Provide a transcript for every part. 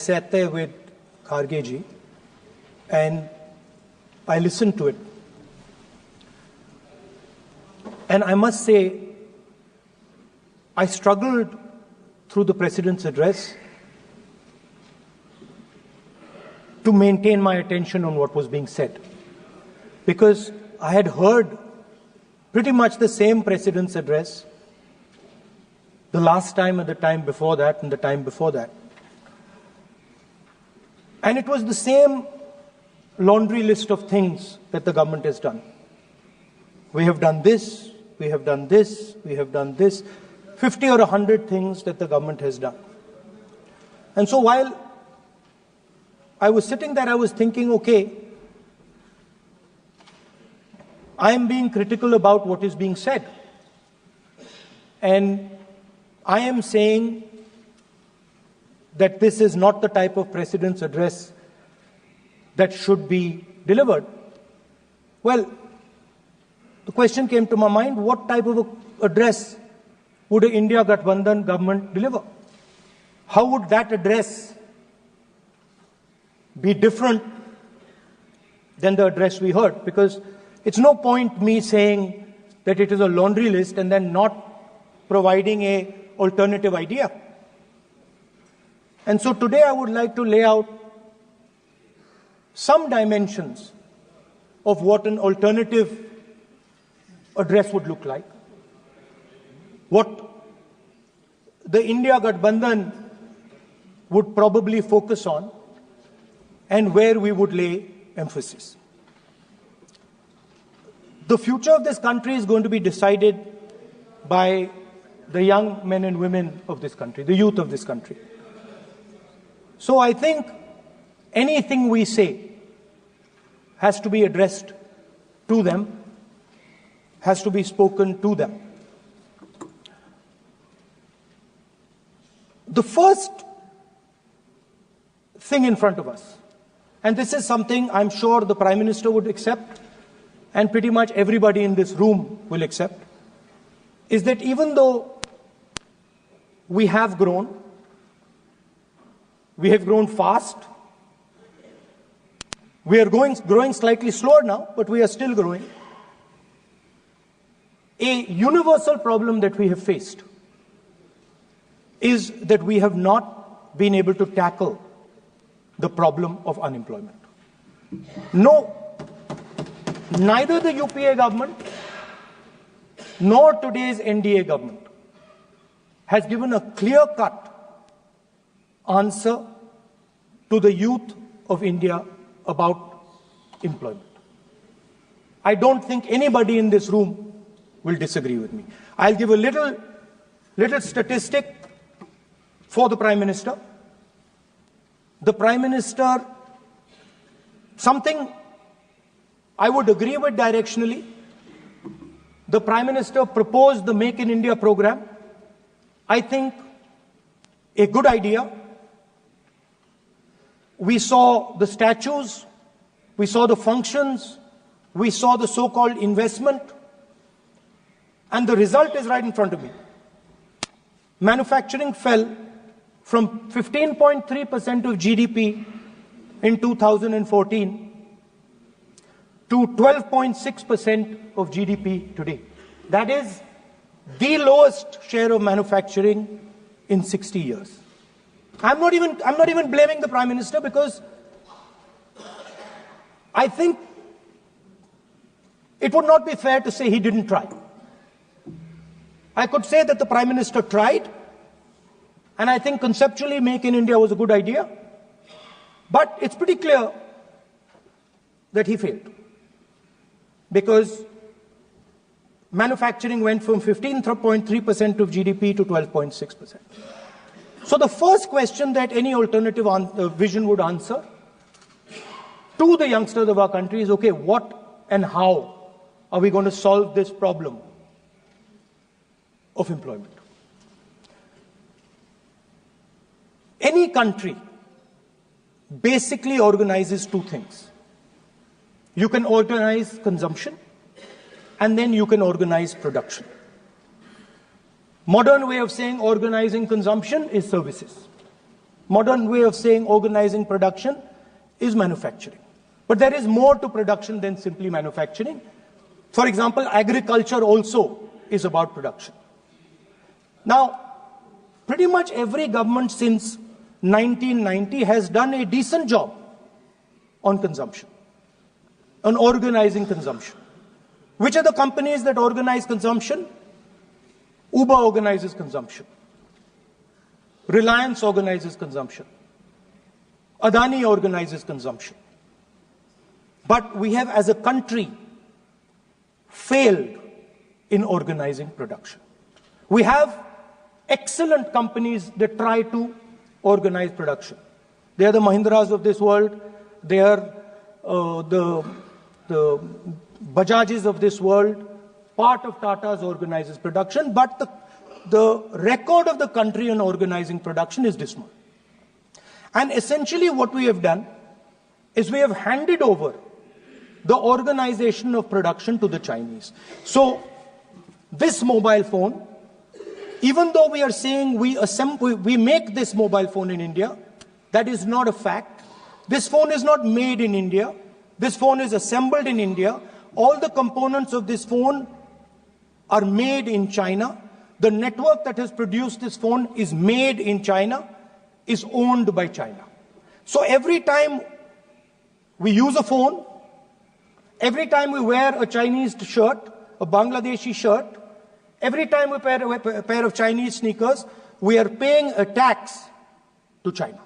Sat there with Kharge ji and I listened to it. And I must say, I struggled through the President's address to maintain my attention on what was being said. Because I had heard pretty much the same President's address the last time and the time before that and the time before that. And it was the same laundry list of things that the government has done. We have done this, we have done this, we have done this, 50 or 100 things that the government has done. And so while I was sitting there, I was thinking, okay, I am being critical about what is being said. And I am saying that this is not the type of President's address that should be delivered. Well, the question came to my mind, what type of address would an India Gathbandhan government deliver? How would that address be different than the address we heard? Because it's no point me saying that it is a laundry list and then not providing an alternative idea. And so today I would like to lay out some dimensions of what an alternative address would look like, what the India Gathbandhan would probably focus on, and where we would lay emphasis. The future of this country is going to be decided by the young men and women of this country, the youth of this country. So I think anything we say has to be addressed to them, has to be spoken to them. The first thing in front of us, and this is something I'm sure the Prime Minister would accept, and pretty much everybody in this room will accept, is that even though we have grown fast, we are growing slightly slower now, but we are still growing. A universal problem that we have faced is that we have not been able to tackle the problem of unemployment. No, neither the UPA government nor today's NDA government has given a clear-cut answer to the youth of India about employment. I don't think anybody in this room will disagree with me. I'll give a little statistic for the Prime Minister. The Prime Minister, something I would agree with directionally. The Prime Minister proposed the Make in India program. I think a good idea. We saw the statues, we saw the functions, we saw the so-called investment, and the result is right in front of me. Manufacturing fell from 15.3% of GDP in 2014 to 12.6% of GDP today. That is the lowest share of manufacturing in 60 years. I'm not even blaming the Prime Minister, because I think it would not be fair to say he didn't try. I could say that the Prime Minister tried, and I think conceptually Make in India was a good idea, but it's pretty clear that he failed, because manufacturing went from 15.3% of GDP to 12.6%. So the first question that any alternative vision would answer to the youngsters of our country is, okay, what and how are we going to solve this problem of employment? Any country basically organizes two things. You can organize consumption, and then you can organize production. Modern way of saying organizing consumption is services. modern way of saying organizing production is manufacturing. But there is more to production than simply manufacturing. For example, agriculture also is about production. Now, pretty much every government since 1990 has done a decent job on consumption, on organizing consumption. Which are the companies that organize consumption? Uber organizes consumption. Reliance organizes consumption. Adani organizes consumption. But we have, as a country, failed in organizing production. We have excellent companies that try to organize production. They are the Mahindras of this world. They are the Bajajs of this world. Part of Tata's organizes production, but the record of the country on organizing production is dismal. And essentially what we have done is we have handed over the organization of production to the Chinese. So this mobile phone, even though we are saying we make this mobile phone in India, that is not a fact. This phone is not made in India. This phone is assembled in India. All the components of this phone are made in China. The network that has produced this phone is made in China, is owned by China. So every time we use a phone, every time we wear a Chinese shirt, a Bangladeshi shirt, every time we wear a pair of Chinese sneakers, we are paying a tax to China.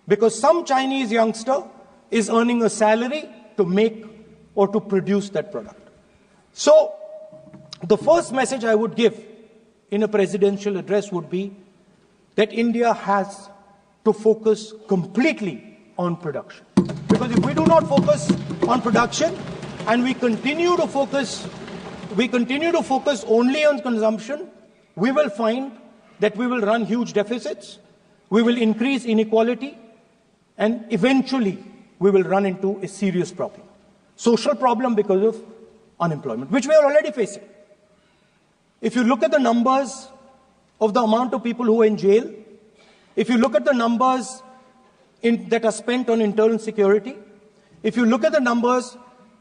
Because some Chinese youngster is earning a salary to make or to produce that product. So the first message I would give in a presidential address would be that India has to focus completely on production. Because if we do not focus on production and we continue to focus only on consumption, we will find that we will run huge deficits, we will increase inequality, and eventually we will run into a serious problem. Social problem because of unemployment, which we are already facing. If you look at the numbers of the amount of people who are in jail, if you look at the numbers that are spent on internal security, if you look at the numbers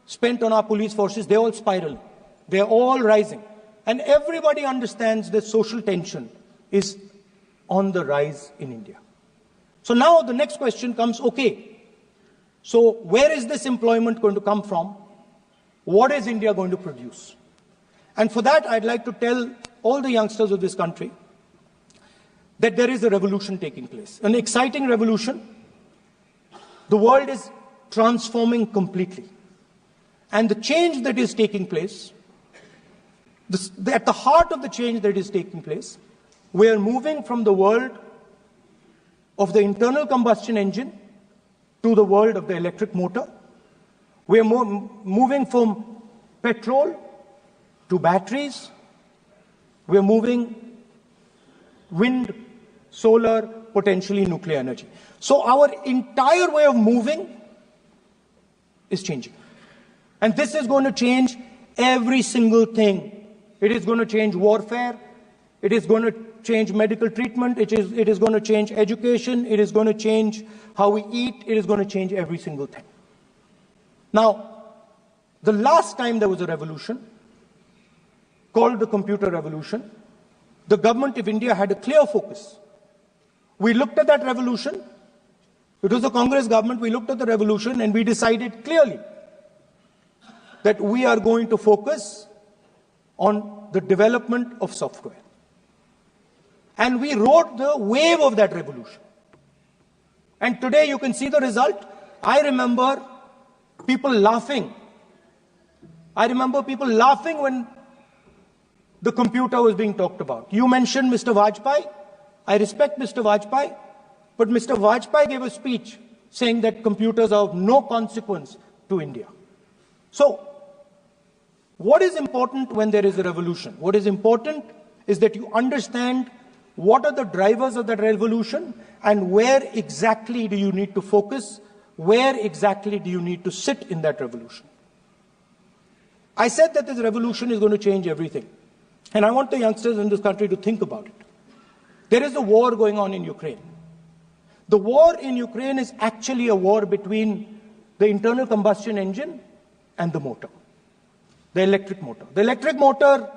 spent on our police forces, they're all spiraling. They're all rising. And everybody understands that social tension is on the rise in India. So now the next question comes, okay, so where is this employment going to come from? What is India going to produce? And for that, I'd like to tell all the youngsters of this country that there is a revolution taking place, an exciting revolution. The world is transforming completely. And the change that is taking place, at the heart of the change that is taking place, we are moving from the world of the internal combustion engine to the world of the electric motor. We are moving from petrol to batteries. We are moving wind, solar, potentially nuclear energy. So our entire way of moving is changing. And this is going to change every single thing. It is going to change warfare. It is going to change medical treatment. It is going to change education. It is going to change how we eat. It is going to change every single thing. Now, the last time there was a revolution, called the computer revolution, the government of India had a clear focus. We looked at that revolution. It was the Congress government. We looked at the revolution and we decided clearly that we are going to focus on the development of software. And we rode the wave of that revolution. And today you can see the result. I remember people laughing. I remember people laughing when the computer was being talked about. You mentioned Mr. Vajpayee. I respect Mr. Vajpayee, but Mr. Vajpayee gave a speech saying that computers are of no consequence to India. So, what is important when there is a revolution? What is important is that you understand what are the drivers of that revolution and where exactly do you need to focus, where exactly do you need to sit in that revolution. I said that this revolution is going to change everything. And I want the youngsters in this country to think about it. There is a war going on in Ukraine. The war in Ukraine is actually a war between the internal combustion engine and the motor, the electric motor. The electric motor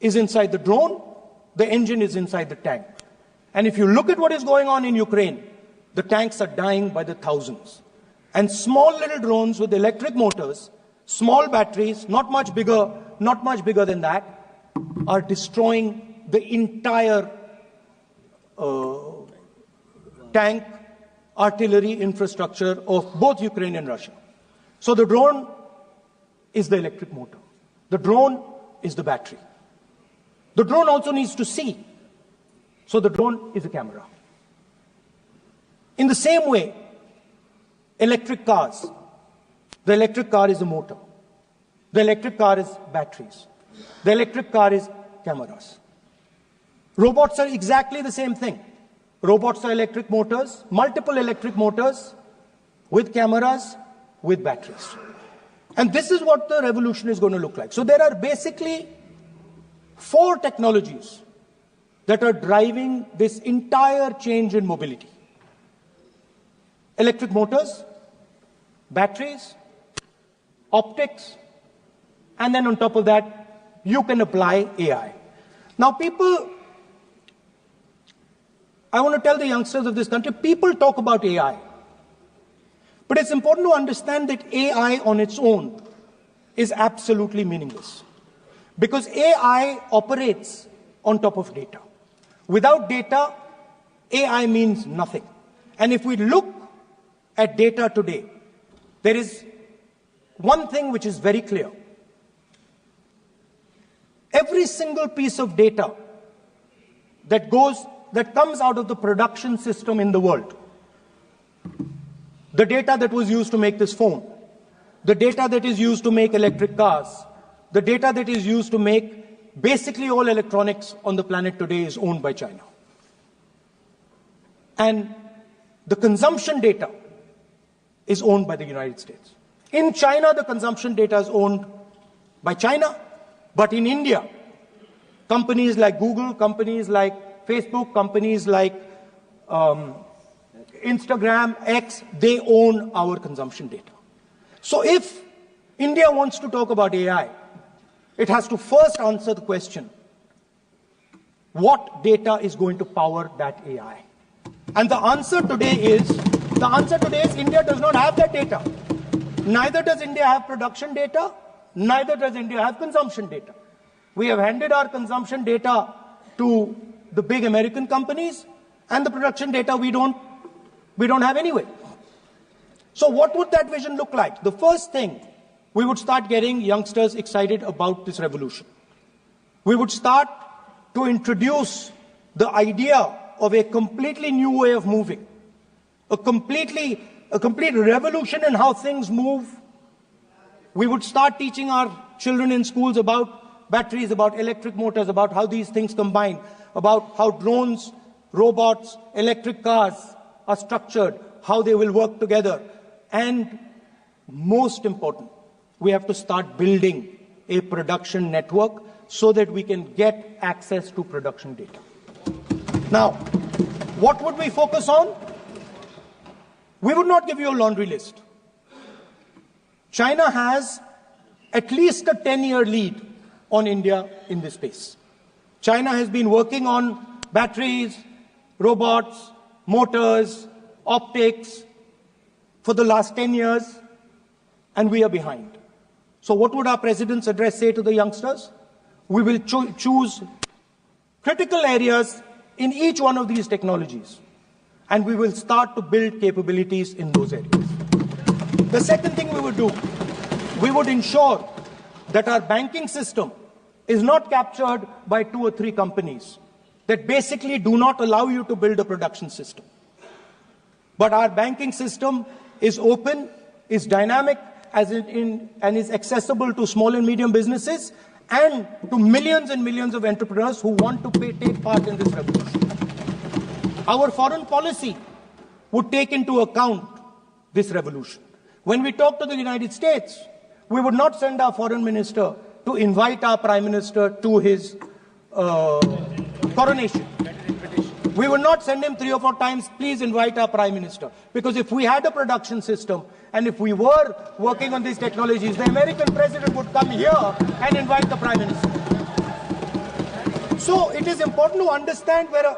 is inside the drone, the engine is inside the tank. And if you look at what is going on in Ukraine, the tanks are dying by the thousands. And small little drones with electric motors, small batteries, not much bigger than that, are destroying the entire tank artillery infrastructure of both Ukraine and Russia. So the drone is the electric motor. The drone is the battery. The drone also needs to see. So the drone is a camera. In the same way, electric cars, the electric car is a motor. The electric car is batteries. The electric car is cameras. Robots are exactly the same thing. Robots are electric motors, multiple electric motors with cameras, with batteries. And this is what the revolution is going to look like. So there are basically 4 technologies that are driving this entire change in mobility. Electric motors, batteries, optics, and then on top of that, you can apply AI. Now I want to tell the youngsters of this country, people talk about AI. But it's important to understand that AI on its own is absolutely meaningless. Because AI operates on top of data. Without data, AI means nothing. And if we look at data today, there is one thing which is very clear. Every single piece of data that comes out of the production system in the world, the data that was used to make this phone, the data that is used to make electric cars, the data that is used to make basically all electronics on the planet today is owned by China. And the consumption data is owned by the United States. In China, the consumption data is owned by China, but in India, companies like Google, companies like Facebook, companies like Instagram, X, they own our consumption data. So if India wants to talk about AI, it has to first answer the question, what data is going to power that AI? And the answer today is India does not have that data. Neither does India have production data, neither does India have consumption data. We have handed our consumption data to the big American companies, and the production data we don't have anyway. So what would that vision look like? The first thing, we would start getting youngsters excited about this revolution. We would start to introduce the idea of a completely new way of moving, a complete revolution in how things move. We would start teaching our children in schools about batteries, about electric motors, about how these things combine, about how drones, robots, electric cars are structured, how they will work together. And most important, we have to start building a production network so that we can get access to production data. Now, what would we focus on? We would not give you a laundry list. China has at least a 10-year lead on India in this space. China has been working on batteries, robots, motors, optics for the last 10 years, and we are behind. So what would our president's address say to the youngsters? We will choose critical areas in each one of these technologies, and we will start to build capabilities in those areas. The second thing we would do, we would ensure that our banking system is not captured by 2 or 3 companies that basically do not allow you to build a production system. But our banking system is open, is dynamic, and is accessible to small and medium businesses and to millions and millions of entrepreneurs who want to take part in this revolution. Our foreign policy would take into account this revolution. When we talk to the United States, we would not send our foreign minister to invite our prime minister to his coronation. We will not send him 3 or 4 times, please invite our Prime Minister. Because if we had a production system and if we were working on these technologies, the American president would come here and invite the Prime Minister. So it is important to understand where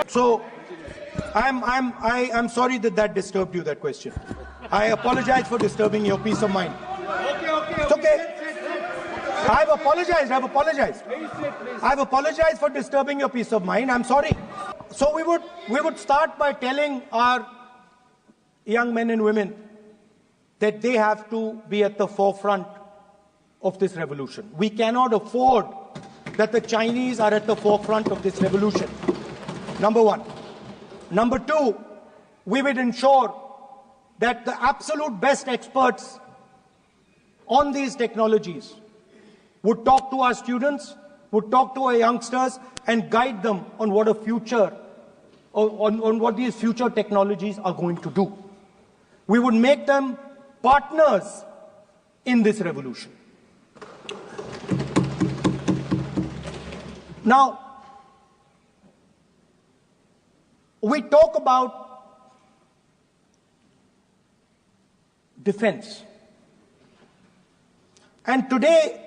So I'm sorry that disturbed you, that question. I apologize for disturbing your peace of mind. It's okay. I've apologized. I've apologized for disturbing your peace of mind. I'm sorry. So we would start by telling our young men and women that they have to be at the forefront of this revolution. We cannot afford that the Chinese are at the forefront of this revolution. Number one. Number two, we would ensure that the absolute best experts on these technologies would talk to our students, would talk to our youngsters, and guide them on what a future, on what these future technologies are going to do. We would make them partners in this revolution. Now, we talk about defense. And today,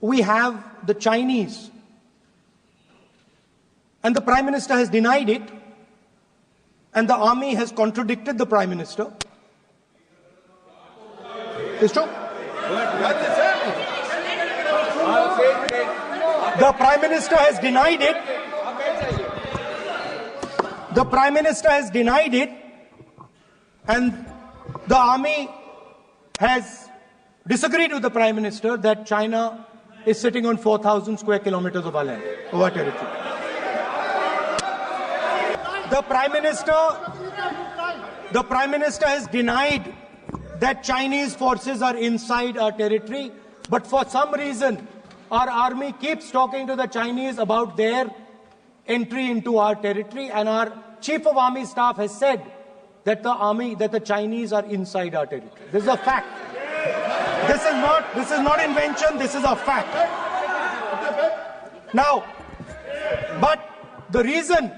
we have the Chinese. And the Prime Minister has denied it. And the army has contradicted the Prime Minister. It's true. The Prime Minister has denied it. The Prime Minister has denied it. And the army has disagreed with the Prime Minister that China is sitting on 4,000 square kilometers of our land, of our territory. The Prime Minister has denied that Chinese forces are inside our territory, but for some reason, our army keeps talking to the Chinese about their entry into our territory, and our Chief of Army Staff has said that the Chinese are inside our territory. This is a fact. This is not invention, this is a fact. Now, but the reason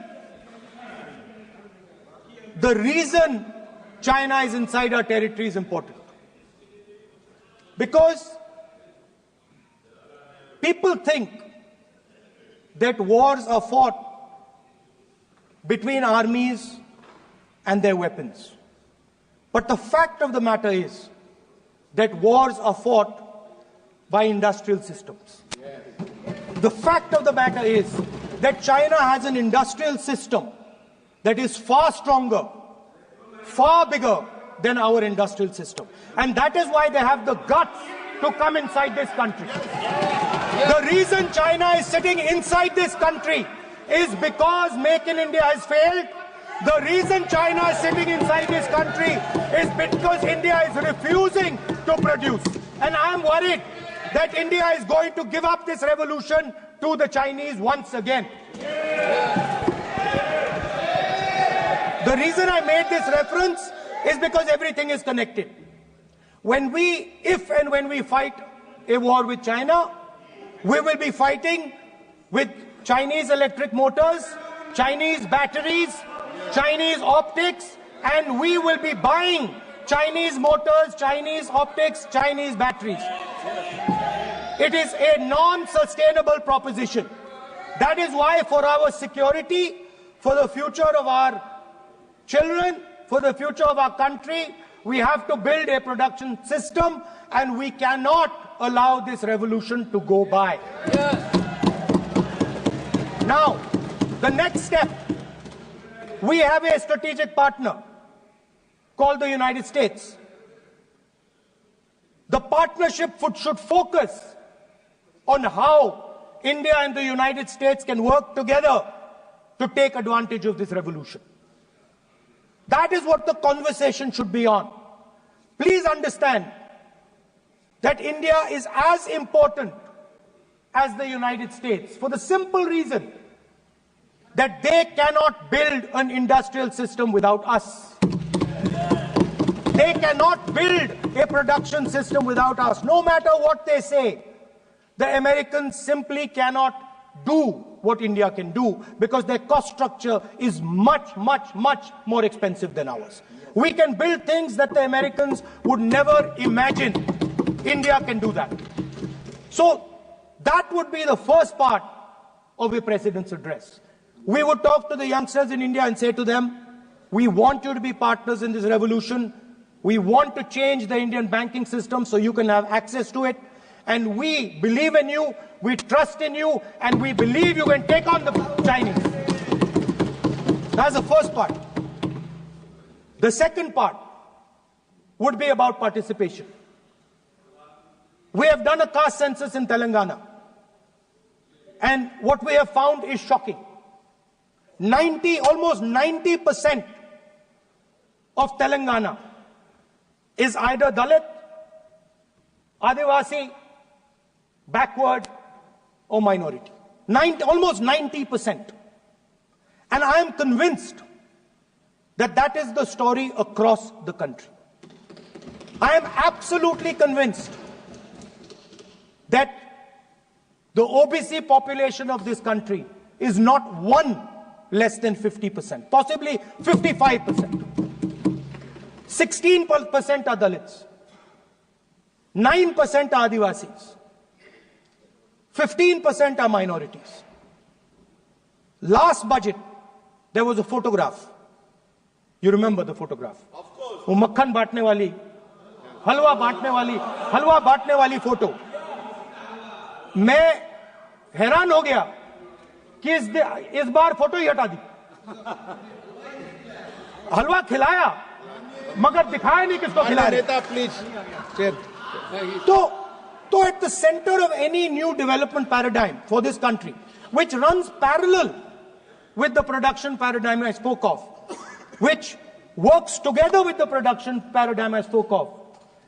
China is inside our territory is important. Because people think that wars are fought between armies and their weapons. But the fact of the matter is that wars are fought by industrial systems. The fact of the matter is that China has an industrial system that is far stronger, far bigger than our industrial system. And that is why they have the guts to come inside this country. The reason China is sitting inside this country is because Make in India has failed. The reason China is sitting inside this country is because India is refusing to produce. And I am worried that India is going to give up this revolution to the Chinese once again. The reason I made this reference is because everything is connected. If and when we fight a war with China, we will be fighting with Chinese electric motors, Chinese batteries, Chinese optics, and we will be buying Chinese motors, Chinese optics, Chinese batteries. It is a non-sustainable proposition. That is why for our security, for the future of our children, for the future of our country, we have to build a production system, and we cannot allow this revolution to go by. Yes. Now, the next step, we have a strategic partner called the United States. The partnership should focus on how India and the United States can work together to take advantage of this revolution. That is what the conversation should be on. Please understand that India is as important as the United States for the simple reason that they cannot build an industrial system without us. They cannot build a production system without us. No matter what they say, The Americans simply cannot do what India can do because their cost structure is much, much, much more expensive than ours. We can build things that the Americans would never imagine. India can do that. So that would be the first part of a president's address. We would talk to the youngsters in India and say to them, we want you to be partners in this revolution. We want to change the Indian banking system so you can have access to it. And we believe in you, we trust in you, and we believe you can take on the Chinese. That's the first part. The second part would be about participation. We have done a caste census in Telangana. And what we have found is shocking. Almost 90% of Telangana is either Dalit, Adivasi, backward, or minority. Almost 90%. And I am convinced that that is the story across the country. I am absolutely convinced that the OBC population of this country is not one less than 50%, possibly 55%. 16% are Dalits, 9% are Adivasis, 15% are minorities. Last budget, there was a photograph. You remember the photograph? Of course. वो मक्खन बांटने वाली, हलवा बांटने वाली photo. मैं हैरान हो गया कि इस बार फोटो ही हटा दी. हलवा खिलाया मगर दिखाया नहीं किसको खिला रहे. तो at the center of any new development paradigm for this country, which runs parallel with the production paradigm I spoke of, which works together with the production paradigm I spoke of,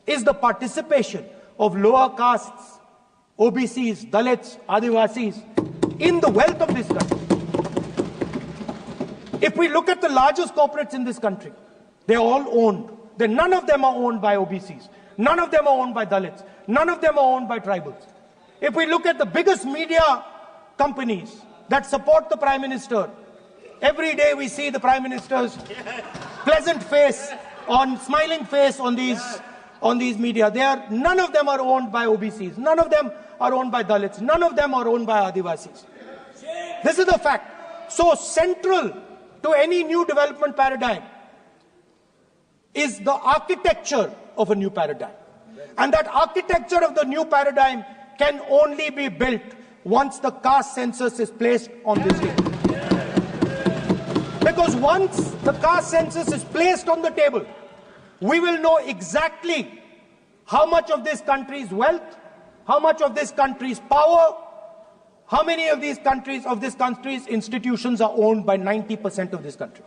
is the participation of lower castes, OBCs, Dalits, Adivasis in the wealth of this country. If we look at the largest corporates in this country, they're all owned. None of them are owned by OBCs. None of them are owned by Dalits. None of them are owned by tribals. If we look at the biggest media companies that support the Prime Minister, every day we see the Prime Minister's pleasant face, smiling face on these media. None of them are owned by OBCs. None of them are owned by Dalits. None of them are owned by Adivasis. This is the fact. So central to any new development paradigm is the architecture of a new paradigm. And that architecture of the new paradigm can only be built once the caste census is placed on this table. Because once the caste census is placed on the table, we will know exactly how much of this country's wealth, how much of this country's power, how many of this country's institutions are owned by 90% of this country.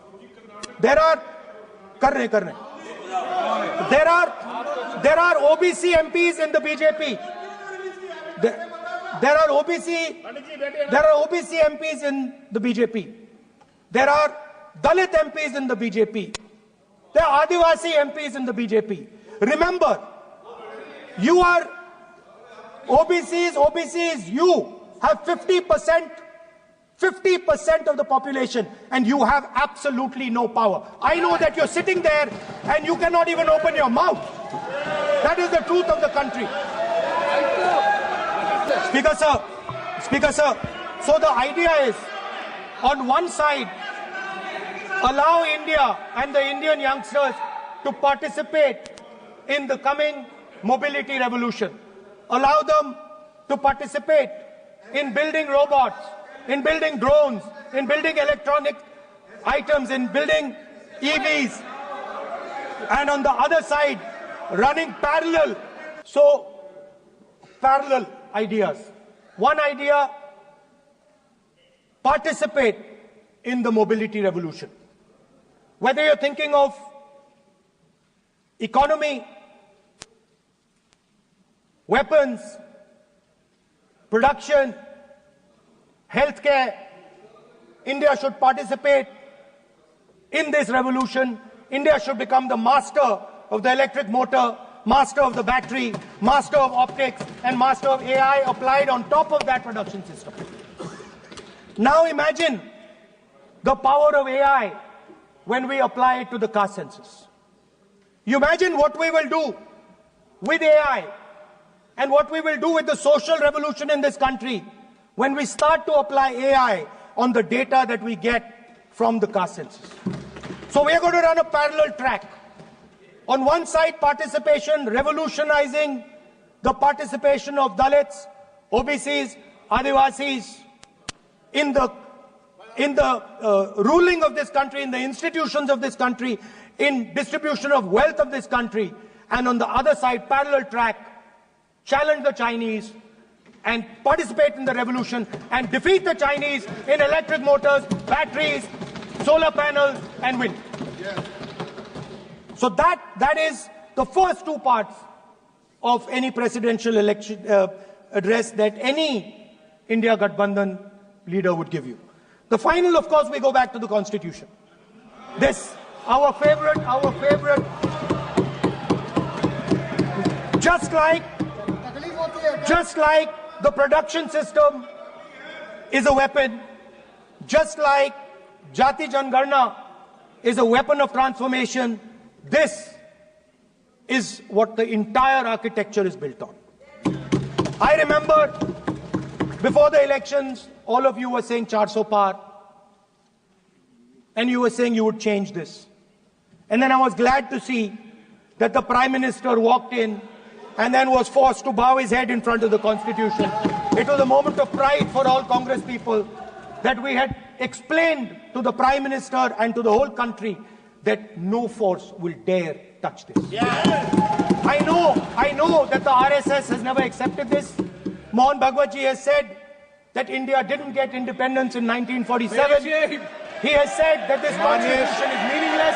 There are OBC MPs in the BJP. There are OBC MPs in the BJP. There are Dalit MPs in the BJP. There are Adivasi MPs in the BJP. Remember, you are OBCs, you have 50% of the population and you have absolutely no power. I know that you're sitting there and you cannot even open your mouth. That is the truth of the country. Speaker sir, so the idea is, on one side, allow India and the Indian youngsters to participate in the coming mobility revolution. Allow them to participate in building robots, in building drones, in building electronic items, in building EVs. And on the other side, running parallel. So, parallel ideas. One idea, participate in the mobility revolution. Whether you're thinking of economy, weapons, production, healthcare, India should participate in this revolution. India should become the master of the electric motor, master of the battery, master of optics, and master of AI applied on top of that production system. Now imagine the power of AI when we apply it to the caste census. You imagine what we will do with AI and what we will do with the social revolution in this country when we start to apply AI on the data that we get from the caste census. So we are going to run a parallel track. On one side, participation, revolutionizing the participation of Dalits, OBCs, Adivasis in the ruling of this country, in the institutions of this country, in distribution of wealth of this country. And on the other side, parallel track, challenge the Chinese and participate in the revolution and defeat the Chinese in electric motors, batteries, solar panels, and wind. Yes. So that is the first two parts of any presidential election address that any India Gathbandhan leader would give you. The final, of course, we go back to the Constitution. This, our favorite, just like the production system is a weapon, just like Jati Jangarna is a weapon of transformation, this is what the entire architecture is built on. I remember before the elections, all of you were saying 400 par, and you were saying you would change this. And then I was glad to see that the Prime Minister walked in and then was forced to bow his head in front of the Constitution. It was a moment of pride for all Congress people that we had explained to the Prime Minister and to the whole country that no force will dare touch this. Yeah. I know that the RSS has never accepted this. Mohan Bhagwatji has said that India didn't get independence in 1947. He has said that this constitution is meaningless.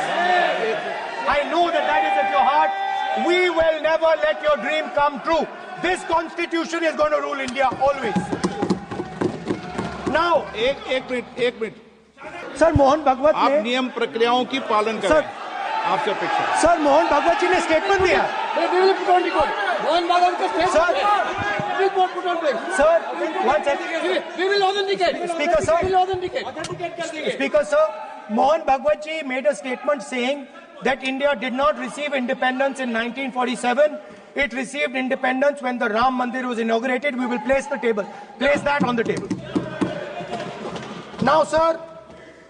I know that that is at your heart. We will never let your dream come true. This constitution is going to rule India always. Now, एक minute sir Mohan भगवत आप ने नियम प्रक्रियाओं की पालन करें आपसे अपेक्षा सर मोहन भगवत जी ने स्टेटमेंट दिया मोहन भगवत का Speaker sir, Mohan Bhagwat ji made a statement saying that India did not receive independence in 1947. It received independence when the Ram Mandir was inaugurated. We will place that on the table. Now, sir,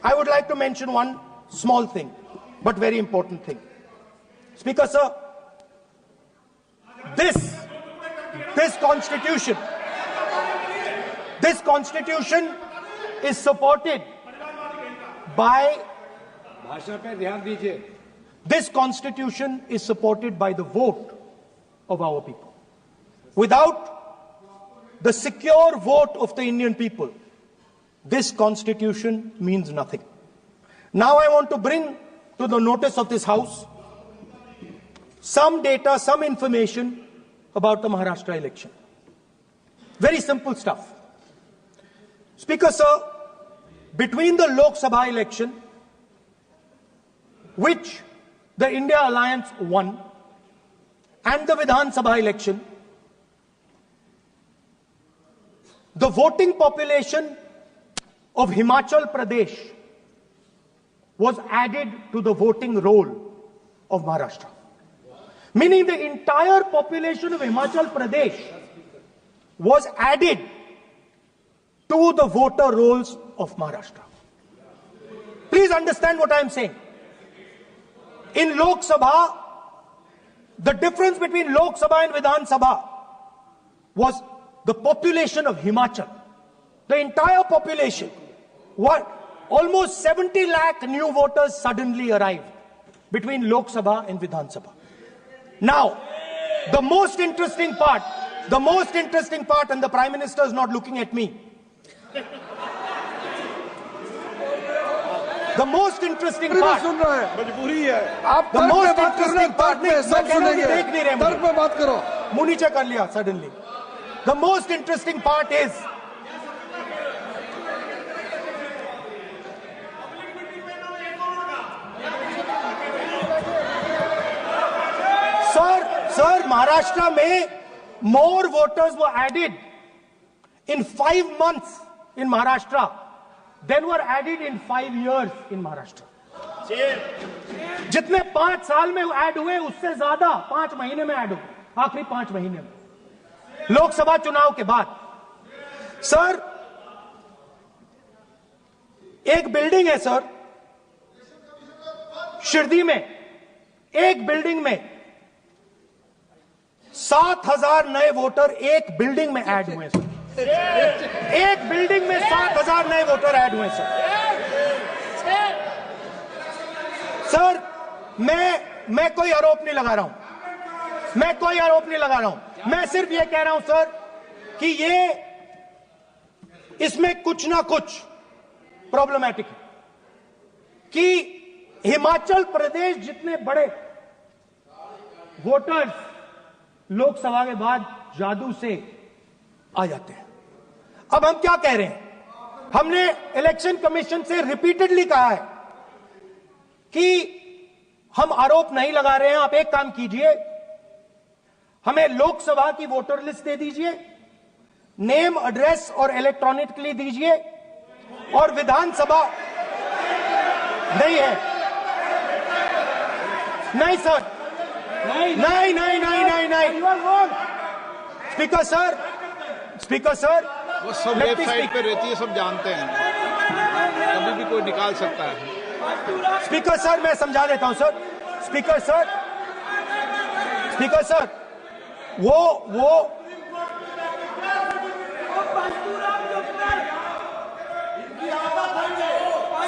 I would like to mention one small thing, but very important thing. Speaker sir, this constitution is supported by this constitution is supported by the vote of our people. Without the secure vote of the Indian people, this constitution means nothing. Now I want to bring to the notice of this House some data, some information about the Maharashtra election. Very simple stuff. Speaker sir, between the Lok Sabha election, which the India Alliance won, and the Vidhan Sabha election, the voting population of Himachal Pradesh was added to the voting roll of Maharashtra. Meaning the entire population of Himachal Pradesh was added to the voter rolls of Maharashtra. Please understand what I am saying. In Lok Sabha, the difference between Lok Sabha and Vidhan Sabha was the population of Himachal. The entire population. Almost 70 lakh new voters suddenly arrived between Lok Sabha and Vidhan Sabha. Now, the most interesting part, and the Prime Minister is not looking at me. The most interesting part, suddenly. The most interesting part is, Sir, Maharashtra में more voters were added in 5 months in Maharashtra than were added in 5 years in Maharashtra. जितने 5 साल में add हुए उससे ज्यादा 5 महीने में add हुए, आखिरी 5 महीने में लोकसभा चुनाव के बाद। सर, एक बिल्डिंग है सर शिरडी में, एक बिल्डिंग में 7,000 नए वोटर एक बिल्डिंग में ऐड हुए सर। एक बिल्डिंग में 7,000 नए वोटर ऐड हुए सर। मैं कोई आरोप नहीं लगा रहा हूं, मैं कोई आरोप नहीं लगा रहा हूं, मैं सिर्फ ये कह रहा हूं सर कि इसमें कुछ ना कुछ प्रॉब्लमैटिक है कि हिमाचल प्रदेश जितने बड़े वोटर्स लोकसभा के बाद जादू से आ जाते हैं। अब हम क्या कह रहे हैं, हमने इलेक्शन कमीशन से रिपीटेडली कहा है कि हम आरोप नहीं लगा रहे हैं, आप एक काम कीजिए, हमें लोकसभा की वोटर लिस्ट दे दीजिए, नेम एड्रेस और इलेक्ट्रॉनिकली दीजिए, और विधानसभा नहीं है। नहीं सर, नहीं नहीं नहीं नहीं नहीं नहीं स्पीकर सर वो सब वेबसाइट पे रहती है, सब जानते हैं, कभी भी कोई निकाल सकता है। स्पीकर सर, मैं समझा देता हूं सर। स्पीकर सर वो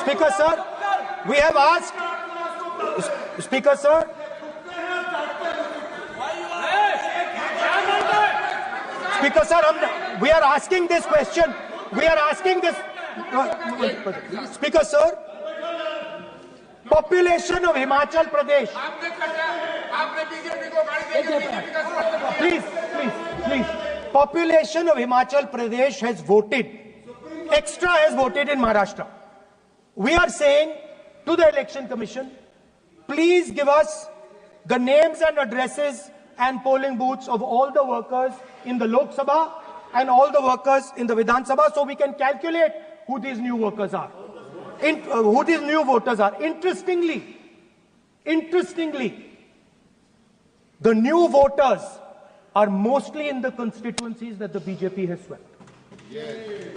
Speaker sir, we have asked. Speaker sir. Speaker sir, we are asking this question. We are asking this. Speaker sir, population of Himachal Pradesh. Please. Population of Himachal Pradesh has voted. Extra has voted in Maharashtra. We are saying to the Election Commission, please give us the names and addresses and polling booths of all the workers in the Lok Sabha and all the workers in the Vidhan Sabha, so we can calculate who these new workers are, who these new voters are. Interestingly, the new voters are mostly in the constituencies that the BJP has swept.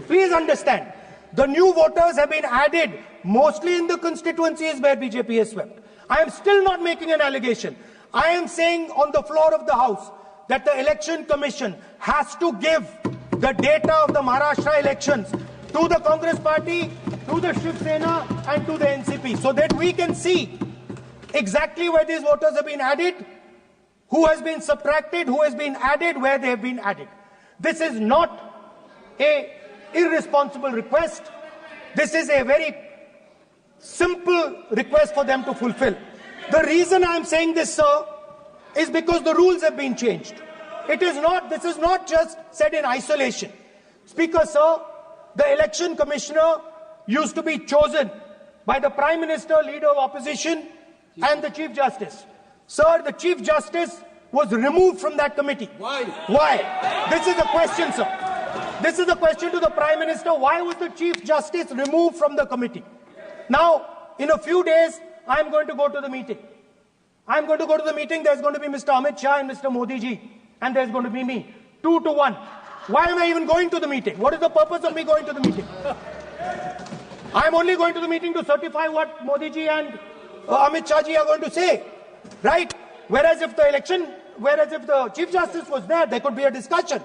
Please understand. The new voters have been added mostly in the constituencies where BJP has swept. I am still not making an allegation. I am saying on the floor of the House that the Election Commission has to give the data of the Maharashtra elections to the Congress Party, to the Shiv Sena and to the NCP, so that we can see exactly where these voters have been added, who has been subtracted, who has been added, where they have been added. This is not a irresponsible request. This is a very simple request for them to fulfill. The reason I am saying this, sir, is because the rules have been changed. This is not just said in isolation. Speaker, sir, the election commissioner used to be chosen by the Prime Minister, Leader of Opposition, and the Chief Justice. Sir, the Chief Justice was removed from that committee. Why? Why? This is the question, sir. This is the question to the Prime Minister. Why was the Chief Justice removed from the committee? Now, in a few days, I am going to go to the meeting. I am going to go to the meeting. There's going to be Mr. Amit Shah and Mr. Modi ji. And there's going to be me. 2 to 1. Why am I even going to the meeting? What is the purpose of me going to the meeting? I am only going to the meeting to certify what Modi ji and Amit Shah ji are going to say. Right? Whereas if the Chief Justice was there could be a discussion.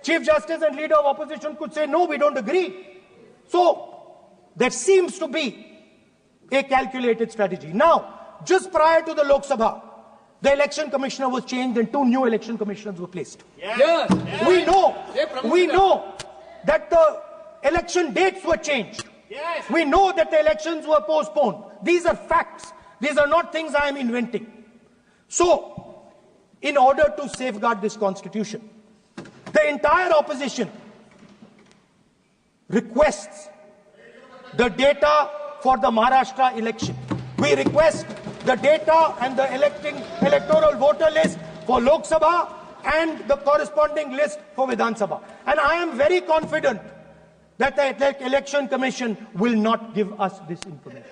Chief Justice and Leader of Opposition could say, no, we don't agree. So, there seems to be a calculated strategy. Now, just prior to the Lok Sabha, the election commissioner was changed and 2 new election commissioners were placed. Yes. We know that the election dates were changed. Yes. We know that the elections were postponed. These are facts. These are not things I am inventing. So, in order to safeguard this constitution, the entire opposition requests the data for the Maharashtra election. We request the data and the electoral voter list for Lok Sabha and the corresponding list for Vidhan Sabha. And I am very confident that the Election Commission will not give us this information.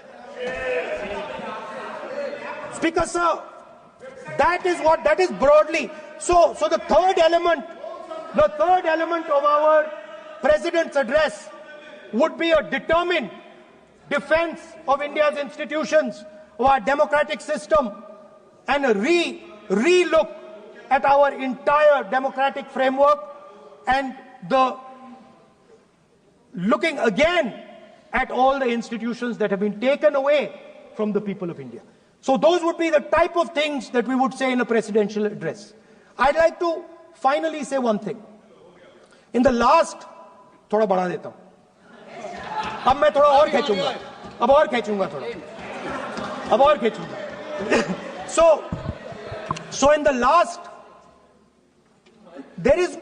Speaker sir, that is broadly. So the third element of our President's address would be a determined defense of India's institutions, of our democratic system, and a re-look at our entire democratic framework, and the looking again at all the institutions that have been taken away from the people of India. So those would be the type of things that we would say in a presidential address. I'd like to finally say one thing. In the last, थोड़ा बढ़ा देता हूं, अब मैं थोड़ा और खींचूंगा, अब और खींचूंगा थोड़ा, अब और खींचूंगा. So in the last, there is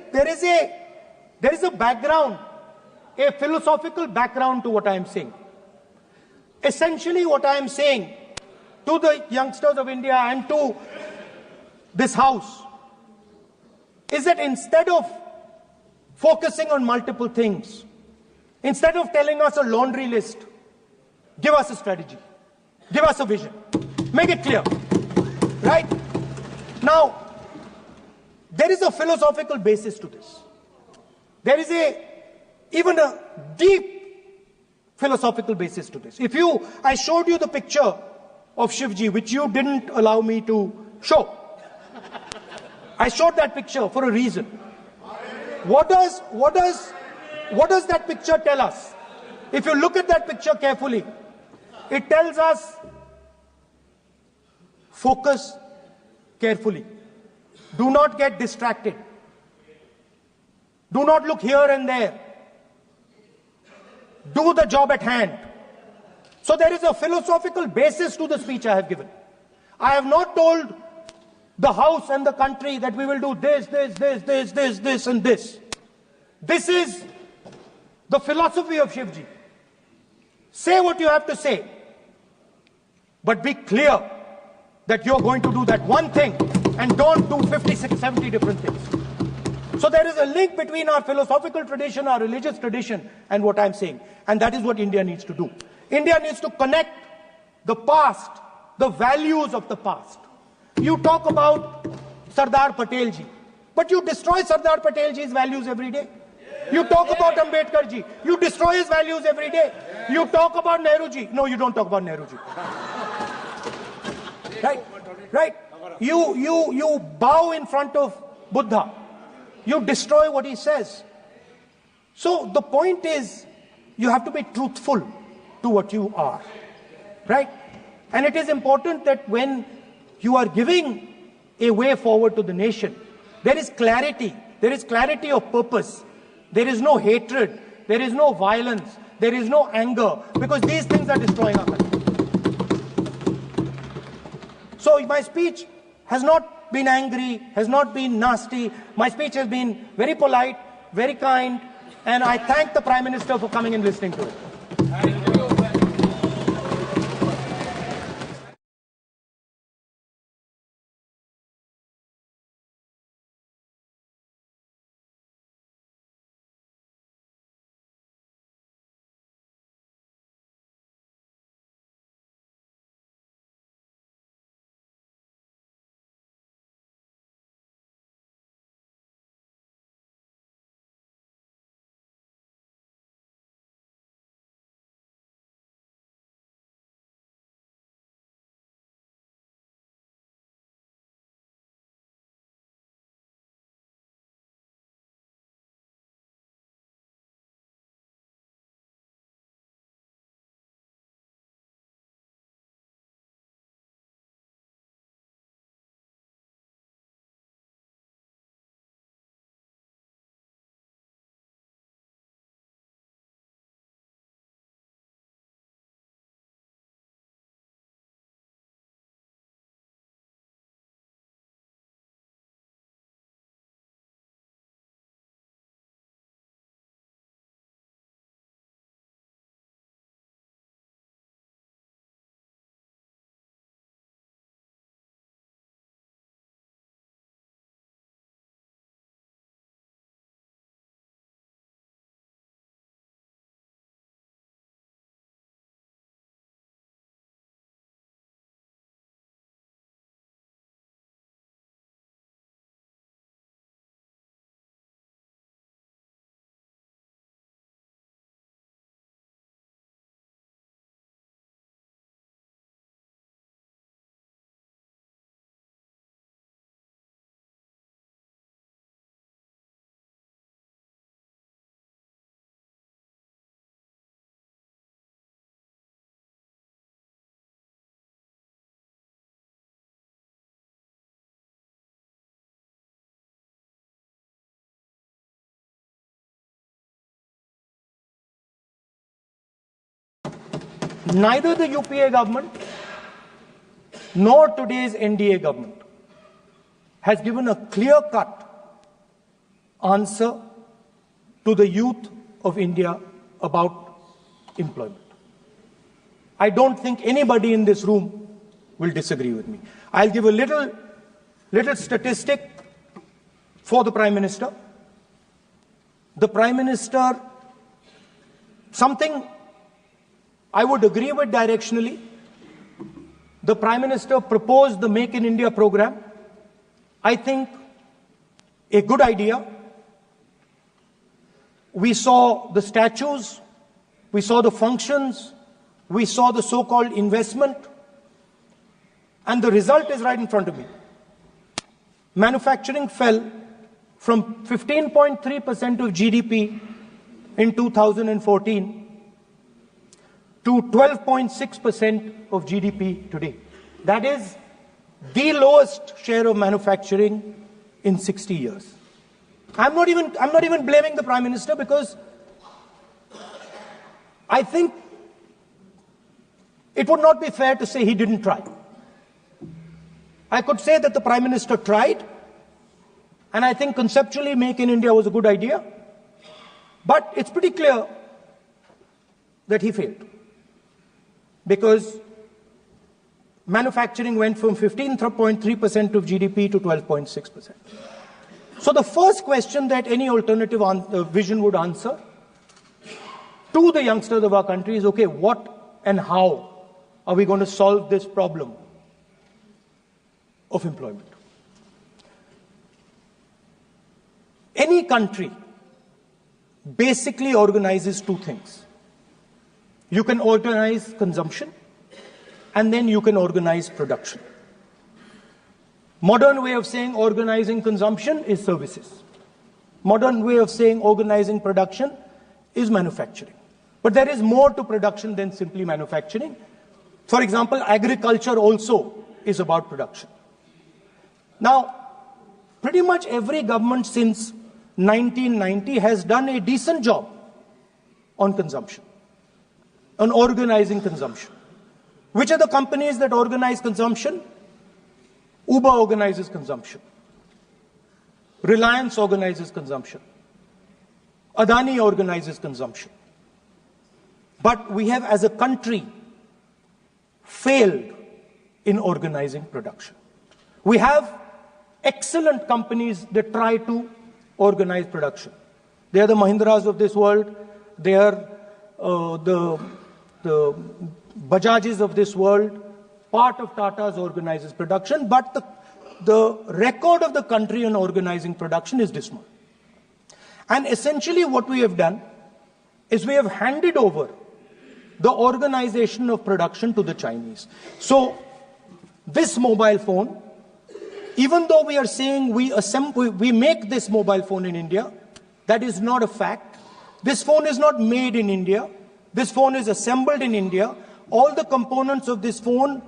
a background, a philosophical background to what I am saying. Essentially, what I am saying to the youngsters of India and to this House is that instead of focusing on multiple things, instead of telling us a laundry list, give us a strategy, give us a vision, make it clear, right? Now, there is a philosophical basis to this. There is even a deep philosophical basis to this. I showed you the picture of Shivji, which you didn't allow me to show. I showed that picture for a reason. What does that picture tell us? If you look at that picture carefully, it tells us focus carefully. Do not get distracted. Do not look here and there. Do the job at hand. So there is a philosophical basis to the speech I have given. I have not told the House and the country that we will do this, and this. This is the philosophy of Shivji. Say what you have to say, but be clear that you're going to do that one thing and don't do 56, 70 different things. So there is a link between our philosophical tradition, our religious tradition, and what I'm saying. And that is what India needs to do. India needs to connect the past, the values of the past. You talk about Sardar Patel ji, but you destroy Sardar Patel ji's values every day. You talk about Ambedkar ji, you destroy his values every day. You talk about Nehru ji. No, you don't talk about Nehru ji. Right? You bow in front of Buddha. You destroy what he says. So the point is, you have to be truthful to what you are. Right? And it is important that when you are giving a way forward to the nation, there is clarity. There is clarity of purpose. There is no hatred. There is no violence. There is no anger. Because these things are destroying our country. So my speech has not been angry, has not been nasty. My speech has been very polite, very kind. And I thank the Prime Minister for coming and listening to it. Neither the UPA government nor today's NDA government has given a clear-cut answer to the youth of India about employment. I don't think anybody in this room will disagree with me. I'll give a little statistic for the Prime Minister. The Prime Minister, something I would agree with directionally. The Prime Minister proposed the Make in India program. I think a good idea. We saw the statues, we saw the functions, we saw the so-called investment, and the result is right in front of me. Manufacturing fell from 15.3% of GDP in 2014 to 12.6% of GDP today. That is the lowest share of manufacturing in 60 years. I'm not even blaming the Prime Minister, because I think it would not be fair to say he didn't try. I could say that the Prime Minister tried, and I think conceptually Make in India was a good idea, but it's pretty clear that he failed, because manufacturing went from 15.3% of GDP to 12.6%. So the first question that any alternative vision would answer to the youngsters of our country is, okay, what and how are we going to solve this problem of employment? Any country basically organizes two things. You can organize consumption, and then you can organize production. Modern way of saying organizing consumption is services. Modern way of saying organizing production is manufacturing. But there is more to production than simply manufacturing. For example, agriculture also is about production. Now, pretty much every government since 1990 has done a decent job on consumption, on organizing consumption. Which are the companies that organize consumption? Uber organizes consumption. Reliance organizes consumption. Adani organizes consumption. But we have, as a country, failed in organizing production. We have excellent companies that try to organize production. They are the Mahindras of this world. They are the Bajajes of this world. Part of Tata's organizes production, but the record of the country on organizing production is dismal. And essentially what we have done is we have handed over the organization of production to the Chinese. So this mobile phone, even though we are saying we make this mobile phone in India, that is not a fact. This phone is not made in India. This phone is assembled in India. All the components of this phone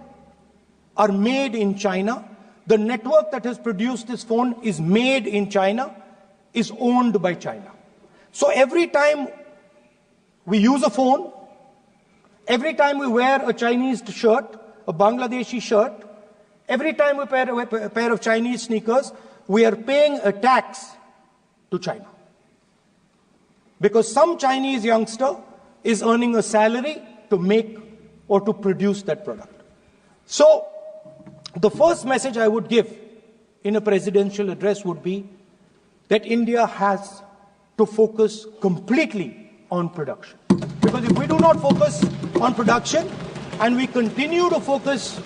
are made in China. The network that has produced this phone is made in China, is owned by China. So every time we use a phone, every time we wear a Chinese shirt, a Bangladeshi shirt, every time we wear a pair of Chinese sneakers, we are paying a tax to China. Because some Chinese youngster is earning a salary to make or to produce that product. So the first message I would give in a presidential address would be that India has to focus completely on production. Because if we do not focus on production and we continue to focus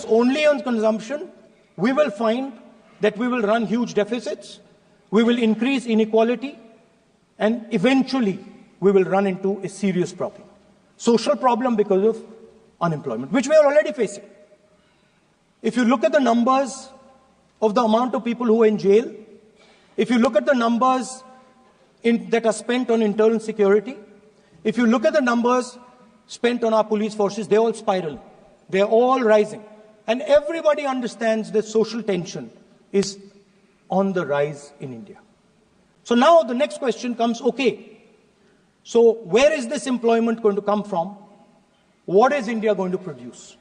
only on consumption, we will find that we will run huge deficits, we will increase inequality, and eventually we will run into a serious problem. Social problem because of unemployment, which we are already facing. If you look at the numbers of the amount of people who are in jail, if you look at the numbers that are spent on internal security, if you look at the numbers spent on our police forces, they're all spiraling. They're all rising. And everybody understands that social tension is on the rise in India. So now the next question comes, okay, So where is this employment going to come from? What is India going to produce?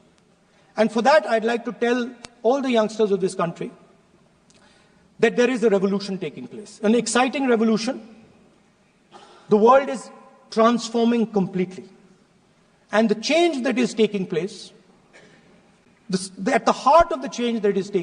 And for that, I'd like to tell all the youngsters of this country that there is a revolution taking place, an exciting revolution. The world is transforming completely. And the change that is taking place, at the heart of the change that is taking